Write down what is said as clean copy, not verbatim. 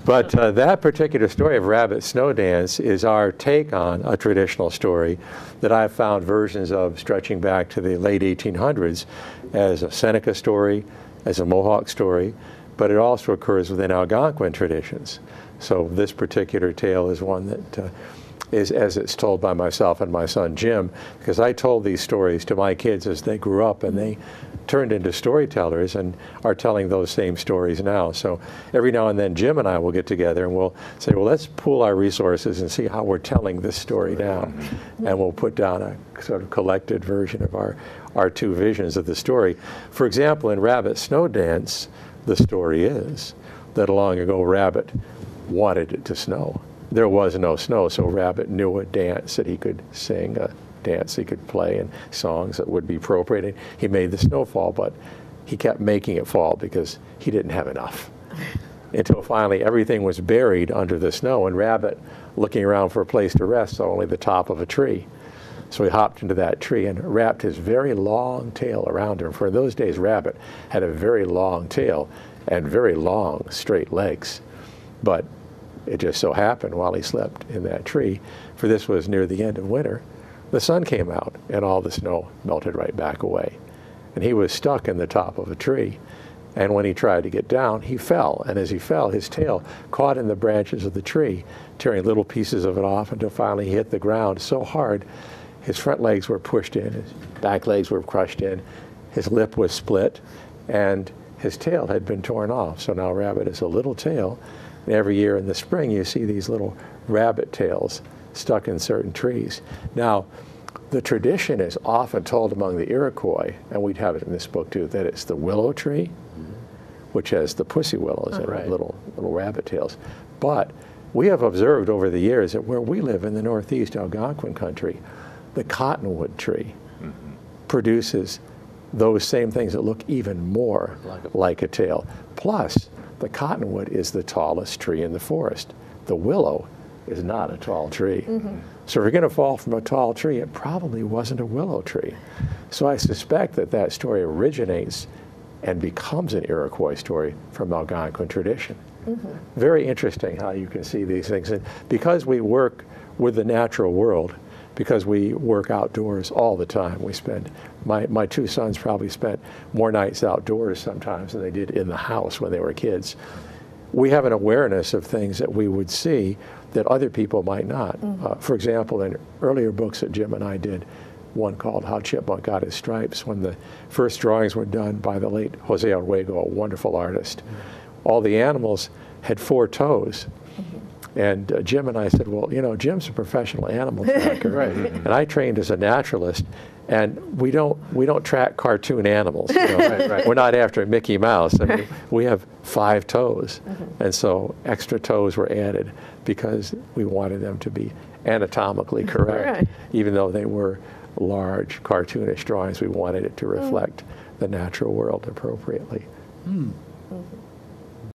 But that particular story of Rabbit Snow Dance is our take on a traditional story that I've found versions of stretching back to the late 1800s as a Seneca story, as a Mohawk story, but it also occurs within Algonquin traditions. So this particular tale is one that is as it's told by myself and my son Jim, because I told these stories to my kids as they grew up, and they turned into storytellers and are telling those same stories now. So every now and then Jim and I will get together and we'll say, well, let's pool our resources and see how we're telling this story now. And we'll put down a sort of collected version of our two visions of the story. For example, in Rabbit Snow Dance, the story is that long ago Rabbit wanted it to snow. There was no snow, so Rabbit knew a dance that he could sing, a dance he could play, and songs that would be appropriate. And he made the snow fall, but he kept making it fall because he didn't have enough. Until finally everything was buried under the snow, and Rabbit, looking around for a place to rest, saw only the top of a tree. So he hopped into that tree and wrapped his very long tail around her. For in those days, Rabbit had a very long tail and very long, straight legs. But it just so happened while he slept in that tree, for this was near the end of winter, the sun came out and all the snow melted right back away. And he was stuck in the top of a tree. And when he tried to get down, he fell. And as he fell, his tail caught in the branches of the tree, tearing little pieces of it off until finally he hit the ground so hard, his front legs were pushed in, his back legs were crushed in, his lip was split, and his tail had been torn off. So now Rabbit is a little tail. And every year in the spring, you see these little rabbit tails stuck in certain trees. Now, the tradition is often told among the Iroquois, and we'd have it in this book too, that it's the willow tree, which has the pussy willows and little rabbit tails. But we have observed over the years that where we live in the Northeast Algonquin country, the cottonwood tree produces those same things that look even more like a tail. Plus, the cottonwood is the tallest tree in the forest. The willow is not a tall tree. So if you're going to fall from a tall tree, it probably wasn't a willow tree. So I suspect that that story originates and becomes an Iroquois story from Algonquin tradition. Very interesting how you can see these things. And because we work with the natural world, because we work outdoors all the time, we spend, my two sons probably spent more nights outdoors sometimes than they did in the house when they were kids. We have an awareness of things that we would see that other people might not. For example, in earlier books that Jim and I did, one called How Chipmunk Got His Stripes, when the first drawings were done by the late Jose Arguego, a wonderful artist. All the animals had 4 toes. And Jim and I said, well, you know, Jim's a professional animal tracker, and I trained as a naturalist, and we don't track cartoon animals. You know? We're not after Mickey Mouse. I mean, we have 5 toes, and so extra toes were added because we wanted them to be anatomically correct, even though they were large, cartoonish drawings. We wanted it to reflect the natural world appropriately.